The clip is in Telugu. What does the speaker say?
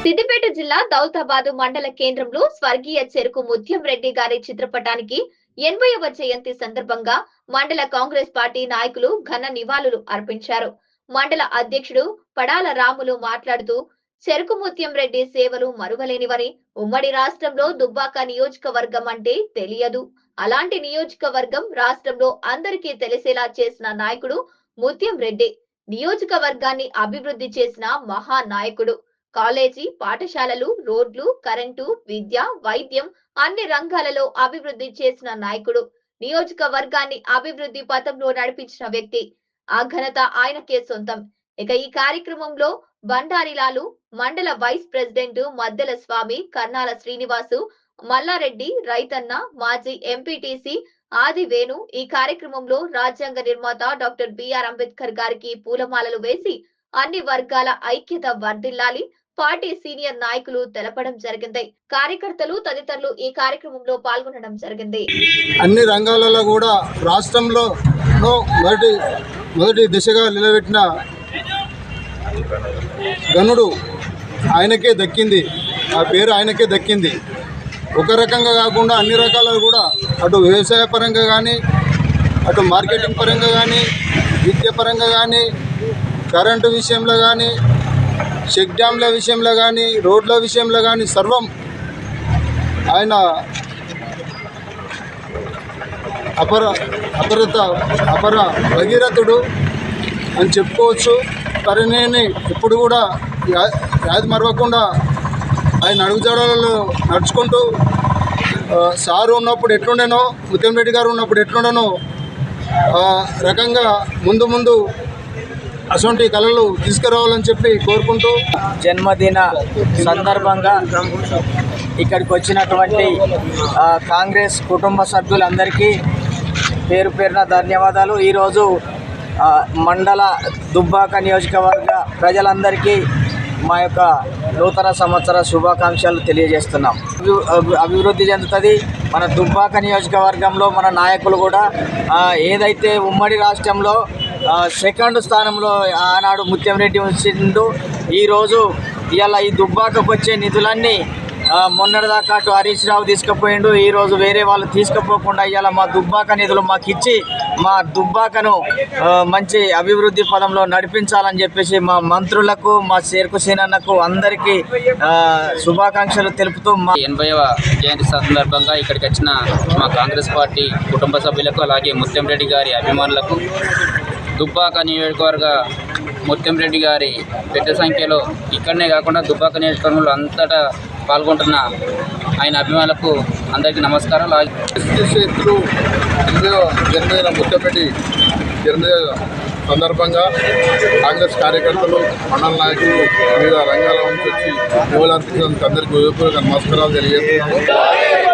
సిద్దిపేట జిల్లా దౌలతాబాద్ మండల కేంద్రంలో స్వర్గీయ చెరుకు ముత్యం రెడ్డి గారి చిత్రపటానికి 80వ జయంతి సందర్భంగా మండల కాంగ్రెస్ పార్టీ నాయకులు ఘన నివాళులు అర్పించారు. మండల అధ్యక్షుడు పడాల రాములు మాట్లాడుతూ చెరుకు ముత్యం రెడ్డి సేవలు మరువలేనివని, ఉమ్మడి రాష్ట్రంలో దుబ్బాక నియోజకవర్గం అంటే తెలియదు, అలాంటి నియోజకవర్గం రాష్ట్రంలో అందరికీ తెలిసేలా చేసిన నాయకుడు ముత్యం రెడ్డి. నియోజకవర్గాన్ని అభివృద్ధి చేసిన మహా నాయకుడు. కాలేజీ, పాఠశాలలు, రోడ్లు, కరెంటు, విద్య, వైద్యం అన్ని రంగాలలో అభివృద్ధి చేసిన నాయకుడు. నియోజకవర్గాన్ని అభివృద్ధి పథంలో నడిపించిన వ్యక్తి. ఆ ఘనత ఆయనకే సొంతం. ఇక ఈ కార్యక్రమంలో బండారిలాలు, మండల వైస్ ప్రెసిడెంట్ మద్దెల స్వామి, కర్నాల శ్రీనివాసు, మల్లారెడ్డి, రైతన్న, మాజీ ఎంపీటీసీ ఆది వేణు ఈ కార్యక్రమంలో రాజ్యాంగ నిర్మాత డాక్టర్ బిఆర్ అంబేద్కర్ గారికి పూలమాలలు వేసి అన్ని వర్గాల ఐక్యత వర్ధిల్లాలి పార్టీ సీనియర్ నాయకులు తెలపడం జరిగింది. కార్యకర్తలు తదితరులు ఈ కార్యక్రమంలో పాల్గొనడం జరిగింది. అన్ని రంగాలలో కూడా రాష్ట్రంలో మొదటి దిశగా నిలబెట్టిన గనుడు ఆయనకే దక్కింది. ఆ పేరు ఆయనకే దక్కింది. ఒక రకంగా కాకుండా అన్ని రకాలు కూడా అటు వ్యవసాయ పరంగా కానీ, అటు మార్కెటింగ్ పరంగా కానీ, విద్య పరంగా కానీ, కరెంటు విషయంలో కానీ, చెక్ డ్యామ్ల విషయంలో కానీ, రోడ్ల విషయంలో కానీ సర్వం ఆయన అపర భగీరథుడు అని చెప్పుకోవచ్చు. పరిణేని ఇప్పుడు కూడా యాది మరవకుండా ఆయన అడుగుజాడలలో నడుచుకుంటూ సారు ఉన్నప్పుడు ఎట్లుండేనో, ముత్యం రెడ్డి గారు ఉన్నప్పుడు ఎట్లుండేనో రకంగా ముందు అటువంటి కళలు తీసుకురావాలని చెప్పి కోరుకుంటూ, జన్మదిన సందర్భంగా ఇక్కడికి వచ్చినటువంటి కాంగ్రెస్ కుటుంబ సభ్యులందరికీ పేరు పేరున ధన్యవాదాలు. ఈరోజు మండల దుబ్బాక నియోజకవర్గ ప్రజలందరికీ మా యొక్క నూతన సంవత్సర శుభాకాంక్షలు తెలియజేస్తున్నాం. అభివృద్ధి చెందుతుంది మన దుబ్బాక నియోజకవర్గంలో. మన నాయకులు కూడా ఏదైతే ఉమ్మడి రాష్ట్రంలో సెకండ్ స్థానంలో ఆనాడు ముత్యం రెడ్డి వచ్చిండు, ఈరోజు ఇవాళ ఈ దుబ్బాకకు వచ్చే నిధులన్నీ మొన్నటిదాకా అటు హరీష్ రావు తీసుకుపోయిండు. ఈరోజు వేరే వాళ్ళు తీసుకుపోకుండా ఇవాళ మా దుబ్బాక నిధులు మాకు ఇచ్చి మా దుబ్బాకను మంచి అభివృద్ధి పదంలో నడిపించాలని చెప్పేసి మా మంత్రులకు, మా చేరుకు సేనన్నకు అందరికీ శుభాకాంక్షలు తెలుపుతూ మా 80వ జయంతి సందర్భంగా ఇక్కడికి వచ్చిన మా కాంగ్రెస్ పార్టీ కుటుంబ సభ్యులకు, అలాగే ముత్యం రెడ్డి గారి అభిమానులకు, దుబ్బాక నియోజకవర్గ ముత్యం రెడ్డి గారి పెద్ద సంఖ్యలో ఇక్కడనే కాకుండా దుబ్బాక నియోజకవర్గంలో అంతటా పాల్గొంటున్న ఆయన అభిమానులకు అందరికీ నమస్కారం. జన్మదిన ముత్యం రెడ్డి జన్మదిన సందర్భంగా కాంగ్రెస్ కార్యకర్తలు, మండల నాయకులు వివిధ రంగాల నుంచి వచ్చి పూలంతించినందుకు అందరికీ నమస్కారాలు తెలియజేస్తున్నాను.